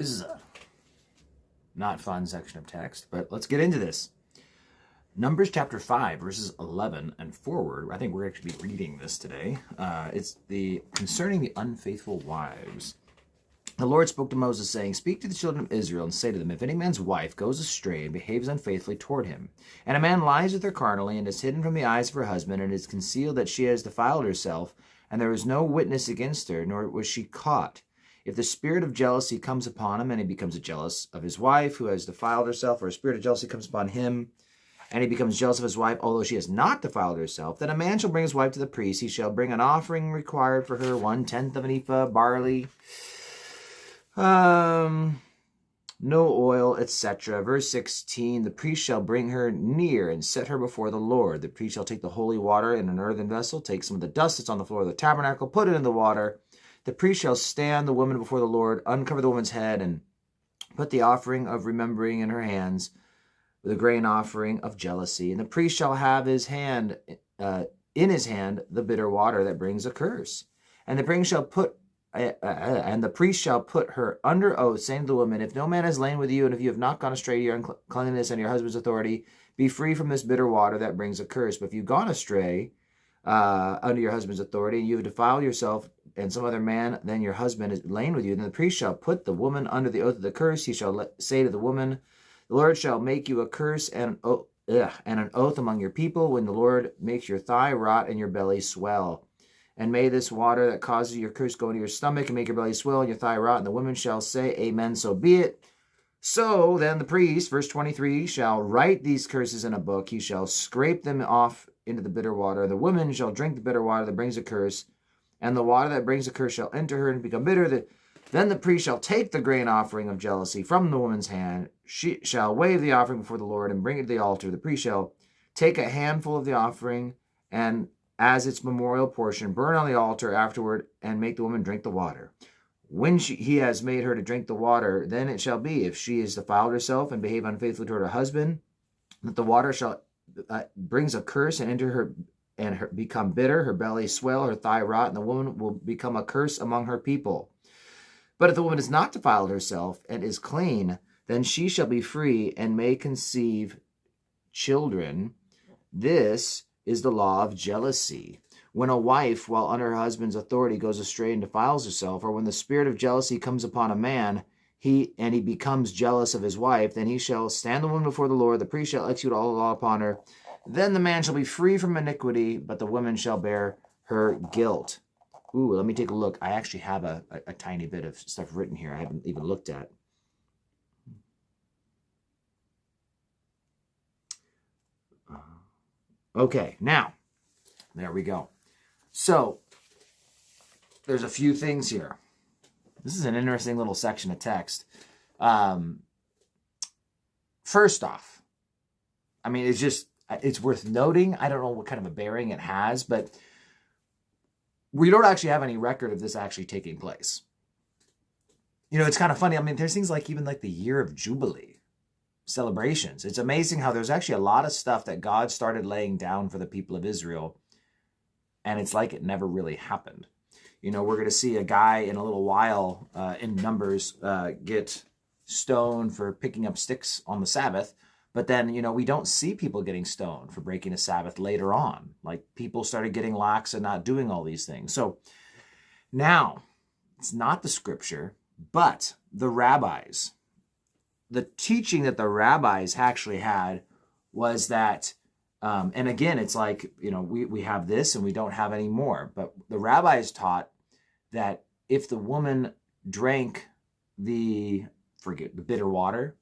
This is a not fun section of text, but let's get into this. Numbers chapter 5, verses 11 and forward. I think we're actually reading this today. It's concerning the unfaithful wives. The Lord spoke to Moses, saying, "Speak to the children of Israel and say to them, if any man's wife goes astray and behaves unfaithfully toward him, and a man lies with her carnally and is hidden from the eyes of her husband, and is concealed that she has defiled herself, and there is no witness against her, nor was she caught. If the spirit of jealousy comes upon him, and he becomes jealous of his wife who has defiled herself, or a spirit of jealousy comes upon him, and he becomes jealous of his wife, although she has not defiled herself, then a man shall bring his wife to the priest. He shall bring an offering required for her, 1/10 of an ephah of barley, no oil, etc. Verse 16, the priest shall bring her near and set her before the Lord. The priest shall take the holy water in an earthen vessel, take some of the dust that's on the floor of the tabernacle, put it in the water. The priest shall stand the woman before the Lord, uncover the woman's head, and put the offering of remembering in her hands, with a grain offering of jealousy. And the priest shall have in his hand the bitter water that brings a curse. And the priest shall put her under oath, saying to the woman, if no man has lain with you, and if you have not gone astray to your uncleanness and your husband's authority, be free from this bitter water that brings a curse. But if you've gone astray under your husband's authority, and you have defiled yourself, and some other man than your husband has lain with you, then the priest shall put the woman under the oath of the curse. He shall say to the woman, the Lord shall make you a curse and an oath among your people when the Lord makes your thigh rot and your belly swell. And may this water that causes your curse go into your stomach and make your belly swell and your thigh rot. And the woman shall say, Amen, so be it. So then the priest, verse 23, shall write these curses in a book. He shall scrape them off into the bitter water. The woman shall drink the bitter water that brings a curse, and the water that brings a curse shall enter her and become bitter. Then the priest shall take the grain offering of jealousy from the woman's hand. She shall wave the offering before the Lord and bring it to the altar. The priest shall take a handful of the offering and as its memorial portion, burn on the altar afterward, and make the woman drink the water. When he has made her to drink the water, then it shall be, if she has defiled herself and behave unfaithfully toward her husband, that the water shall brings a curse and enter her and become bitter, her belly swell, her thigh rot, and the woman will become a curse among her people. But if the woman has not defiled herself and is clean, then she shall be free and may conceive children. This is the law of jealousy. When a wife, while under her husband's authority, goes astray and defiles herself, or when the spirit of jealousy comes upon a man, he becomes jealous of his wife, then he shall stand the woman before the Lord. The priest shall execute all the law upon her. Then the man shall be free from iniquity, but the woman shall bear her guilt. Ooh, let me take a look. I actually have a tiny bit of stuff written here I haven't even looked at. Okay, now, there we go. So, there's a few things here. This is an interesting little section of text. First off, I mean, it's worth noting. I don't know what kind of a bearing it has, but we don't actually have any record of this actually taking place. You know, it's kind of funny. I mean, there's things like even like the year of Jubilee celebrations. It's amazing how there's actually a lot of stuff that God started laying down for the people of Israel, and it's like it never really happened. You know, we're going to see a guy in a little while in Numbers get stoned for picking up sticks on the Sabbath, but then, you know, we don't see people getting stoned for breaking a Sabbath later on. Like, people started getting lax and not doing all these things. So now, it's not the scripture, but the rabbis. The teaching that the rabbis actually had was that, and again, it's like, you know, we have this and we don't have any more. But the rabbis taught that if the woman drank the bitter water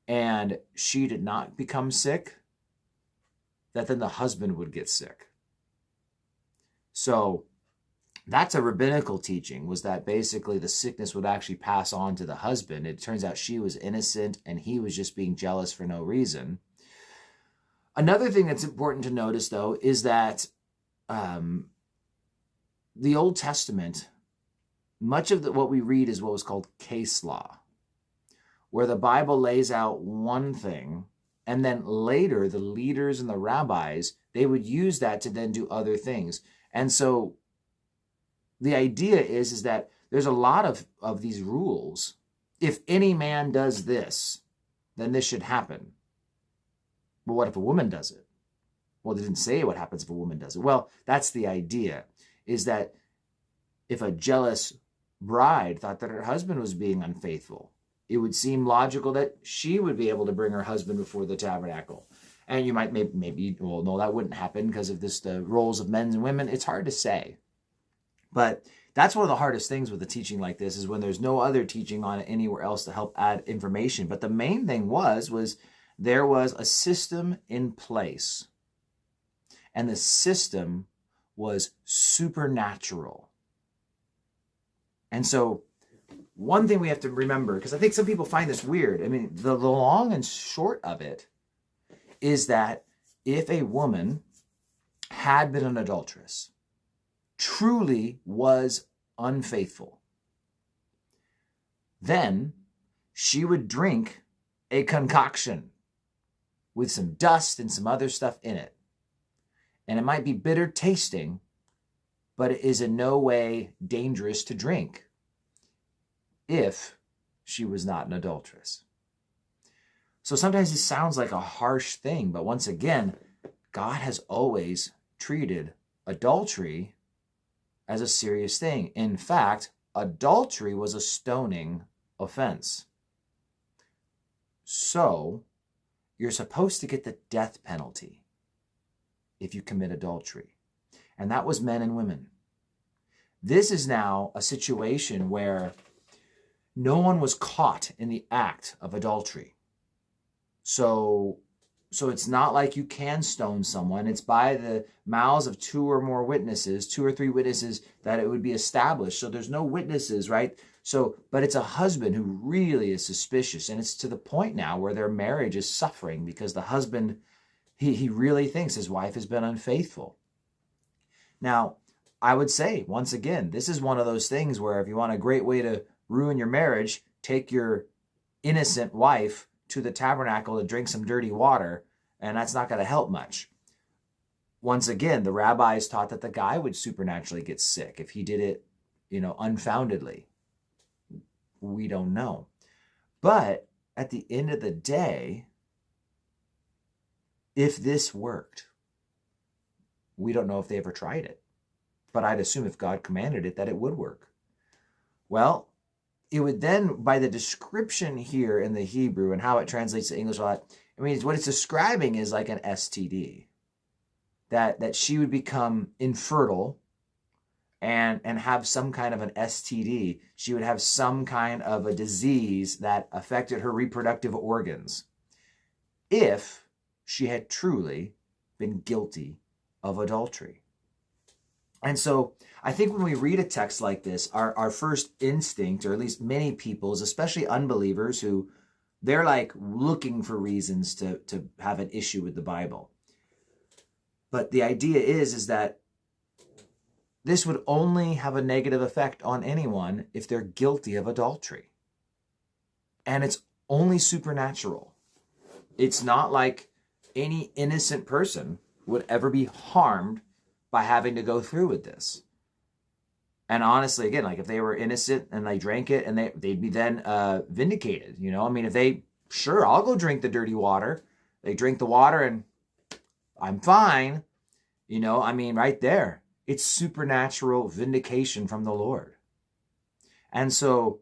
and she did not become sick, that then the husband would get sick. So that's a rabbinical teaching, was that basically the sickness would actually pass on to the husband. It turns out she was innocent and he was just being jealous for no reason. Another thing that's important to notice, though, is that the Old Testament, much of what we read is what was called case law, where the Bible lays out one thing, and then later the leaders and the rabbis, they would use that to then do other things. And so the idea is that there's a lot of these rules if any man does this, then this should happen. Well, what if a woman does it? Well, they didn't say what happens if a woman does it. Well, that's the idea, is that if a jealous bride thought that her husband was being unfaithful, it would seem logical that she would be able to bring her husband before the tabernacle. And you might maybe, well, no, that wouldn't happen because of the roles of men and women. It's hard to say. But that's one of the hardest things with a teaching like this, is when there's no other teaching on it anywhere else to help add information. But the main thing was there was a system in place. And the system was supernatural. And so one thing we have to remember, because I think some people find this weird. I mean, the long and short of it is that if a woman had been an adulteress, truly was unfaithful, then she would drink a concoction with some dust and some other stuff in it. And it might be bitter tasting, but it is in no way dangerous to drink if she was not an adulteress. So sometimes it sounds like a harsh thing, but once again, God has always treated adultery as a serious thing. In fact, adultery was a stoning offense. So you're supposed to get the death penalty if you commit adultery. And that was men and women. This is now a situation where no one was caught in the act of adultery. So it's not like you can stone someone. It's by the mouths of 2 or more witnesses, 2 or 3 witnesses, that it would be established. So there's no witnesses, right? But it's a husband who really is suspicious. And it's to the point now where their marriage is suffering because the husband, he really thinks his wife has been unfaithful. Now, I would say, once again, this is one of those things where if you want a great way to ruin your marriage, take your innocent wife to the tabernacle to drink some dirty water, and that's not going to help much. Once again, the rabbis taught that the guy would supernaturally get sick if he did it, unfoundedly. We don't know. But at the end of the day, if this worked, we don't know if they ever tried it. But I'd assume if God commanded it, that it would work. Well, it would then, by the description here in the Hebrew and how it translates to English a lot, I mean, what it's describing is like an STD. That she would become infertile and have some kind of an STD. She would have some kind of a disease that affected her reproductive organs if she had truly been guilty of adultery. And so I think when we read a text like this, our first instinct, or at least many people's, especially unbelievers who they're like looking for reasons to have an issue with the Bible. But the idea is that this would only have a negative effect on anyone if they're guilty of adultery. And it's only supernatural. It's not like any innocent person would ever be harmed by having to go through with this. And honestly, again, like if they were innocent and they drank it, and they'd be then vindicated, I mean, if they, sure, I'll go drink the dirty water. They drink the water and I'm fine. I mean, right there, it's supernatural vindication from the Lord. And so,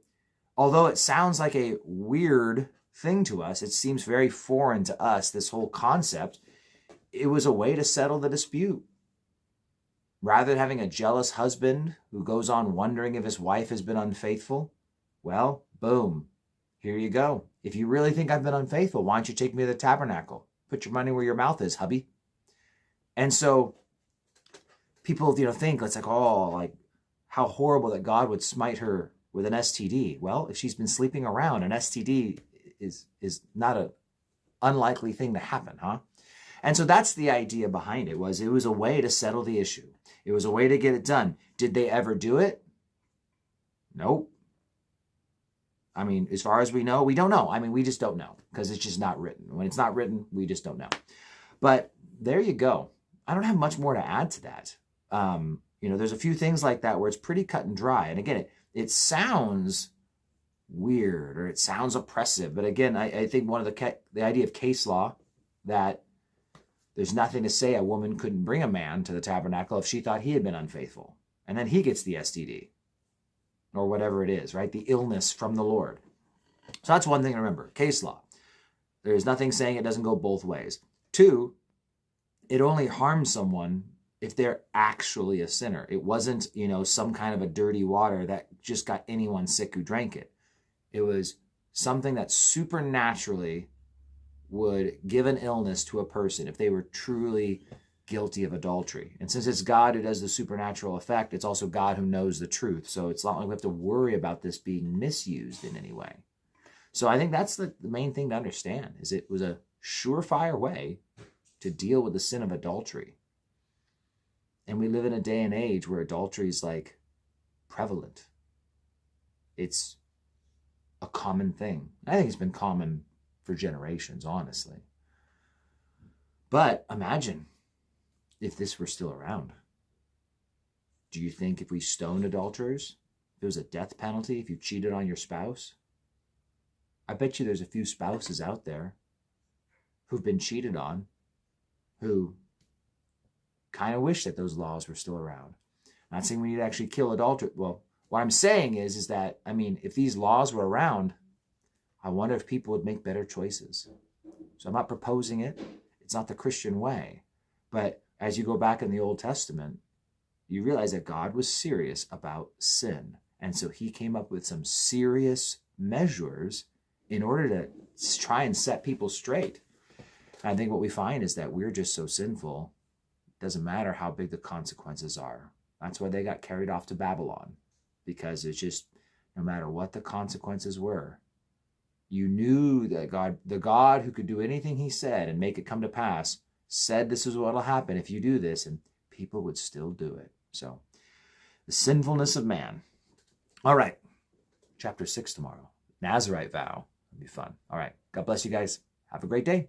although it sounds like a weird thing to us, it seems very foreign to us, this whole concept, it was a way to settle the dispute. Rather than having a jealous husband who goes on wondering if his wife has been unfaithful, well, boom, here you go. If you really think I've been unfaithful, why don't you take me to the tabernacle? Put your money where your mouth is, hubby. And so people, think it's like, how horrible that God would smite her with an STD. Well, if she's been sleeping around, an STD is not an unlikely thing to happen, huh? And so that's the idea behind it was a way to settle the issue. It was a way to get it done. Did they ever do it? Nope. I mean, as far as we know, we don't know. I mean, we just don't know because it's just not written. When it's not written, we just don't know. But there you go. I don't have much more to add to that. There's a few things like that where it's pretty cut and dry. And again, it sounds weird or it sounds oppressive. But again, I think one of the idea of case law, that there's nothing to say a woman couldn't bring a man to the tabernacle if she thought he had been unfaithful. And then he gets the STD or whatever it is, right? The illness from the Lord. So that's one thing to remember. Case law. There's nothing saying it doesn't go both ways. 2, it only harms someone if they're actually a sinner. It wasn't, some kind of a dirty water that just got anyone sick who drank it. It was something that supernaturally would give an illness to a person if they were truly guilty of adultery. And since it's God who does the supernatural effect, it's also God who knows the truth. So it's not like we have to worry about this being misused in any way. So I think that's the main thing to understand, is it was a surefire way to deal with the sin of adultery. And we live in a day and age where adultery is like prevalent. It's a common thing. I think it's been common for generations, honestly. But imagine if this were still around. Do you think if we stoned adulterers, there was a death penalty if you cheated on your spouse? I bet you there's a few spouses out there who've been cheated on who kind of wish that those laws were still around. I'm not saying we need to actually kill adultery. Well, what I'm saying is that, if these laws were around, I wonder if people would make better choices. So I'm not proposing it. It's not the Christian way. But as you go back in the Old Testament, you realize that God was serious about sin. And so he came up with some serious measures in order to try and set people straight. And I think what we find is that we're just so sinful, it doesn't matter how big the consequences are. That's why they got carried off to Babylon, because it's just, no matter what the consequences were, you knew that God, the God who could do anything he said and make it come to pass, said this is what will happen if you do this, and people would still do it. So, the sinfulness of man. All right, chapter 6 tomorrow. Nazirite vow. It'll be fun. All right, God bless you guys. Have a great day.